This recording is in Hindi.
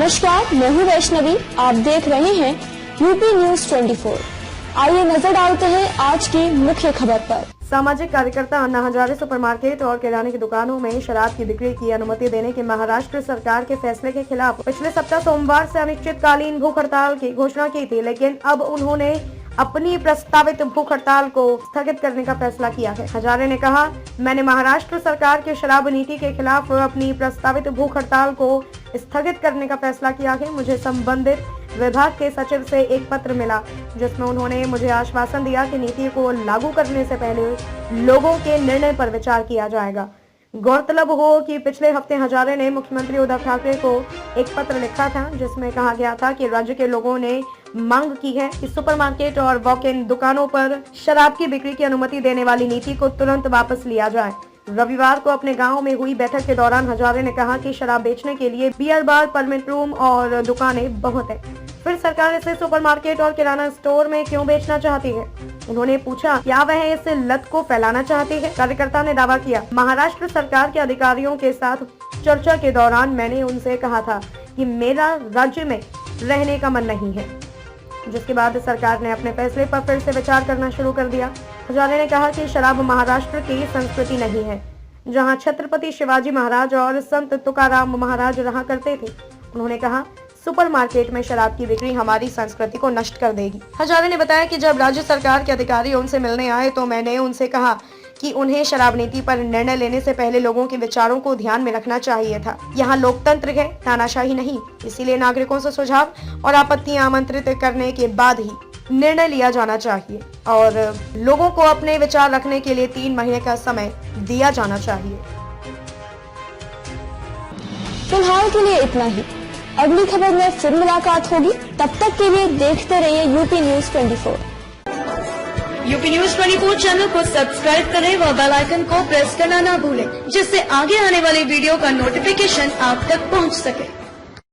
नमस्कार, मैं हूँ वैष्णवी। आप देख रहे हैं यूपी न्यूज 24। आइए नजर डालते हैं आज की मुख्य खबर पर। सामाजिक कार्यकर्ता अन्ना हजारे सुपरमार्केट और किराने की दुकानों में शराब की बिक्री की अनुमति देने के महाराष्ट्र सरकार के फैसले के खिलाफ पिछले सप्ताह सोमवार से अनिश्चितकालीन भूख हड़ताल की घोषणा की थी, लेकिन अब उन्होंने अपनी प्रस्तावित भूख हड़ताल को स्थगित करने का फैसला किया है। हजारे ने कहा, मैंने महाराष्ट्र सरकार की शराब नीति के खिलाफ अपनी प्रस्तावित भूख हड़ताल को स्थगित करने का फैसला किया है। मुझे संबंधित विभाग के सचिव से एक पत्र मिला जिसमें उन्होंने मुझे आश्वासन दिया कि नीति को लागू करने से पहले लोगों के निर्णय पर विचार किया जाएगा। गौरतलब हो कि पिछले हफ्ते हजारे ने मुख्यमंत्री उद्धव ठाकरे को एक पत्र लिखा था जिसमें कहा गया था कि राज्य के लोगों ने मांग की है कि सुपरमार्केट और वॉक इन दुकानों पर शराब की बिक्री की अनुमति देने वाली नीति को तुरंत वापस लिया जाए। रविवार को अपने गांव में हुई बैठक के दौरान हजारे ने कहा कि शराब बेचने के लिए बियर बार, परमिट रूम और दुकानें बहुत है, फिर सरकार इसे सुपरमार्केट और किराना स्टोर में क्यों बेचना चाहती है। उन्होंने पूछा, क्या वह इस लत को फैलाना चाहती है। कार्यकर्ता ने दावा किया, महाराष्ट्र सरकार के अधिकारियों के साथ चर्चा के दौरान मैंने उनसे कहा था कि मेरा राज्य में रहने का मन नहीं है, जिसके बाद सरकार ने अपने फैसले पर फिर से विचार करना शुरू कर दिया। हजारे ने कहा कि शराब महाराष्ट्र की संस्कृति नहीं है, जहां छत्रपति शिवाजी महाराज और संत तुकाराम महाराज रहा करते थे। उन्होंने कहा, सुपरमार्केट में शराब की बिक्री हमारी संस्कृति को नष्ट कर देगी। हजारे ने बताया कि जब राज्य सरकार के अधिकारी उनसे मिलने आए तो मैंने उनसे कहा कि उन्हें शराब नीति पर निर्णय लेने से पहले लोगों के विचारों को ध्यान में रखना चाहिए था। यहाँ लोकतंत्र है, तानाशाही नहीं। इसीलिए नागरिकों से सुझाव और आपत्तियां आमंत्रित करने के बाद ही निर्णय लिया जाना चाहिए और लोगों को अपने विचार रखने के लिए 3 महीने का समय दिया जाना चाहिए। फिलहाल के लिए इतना ही। अगली खबर में फिर मुलाकात होगी। तब तक के लिए देखते रहिए UP news 24। UP news 24 channel को सब्सक्राइब करें व बेल आइकन को प्रेस करना ना भूलें, जिससे आगे आने वाली वीडियो का नोटिफिकेशन आप तक पहुंच सके।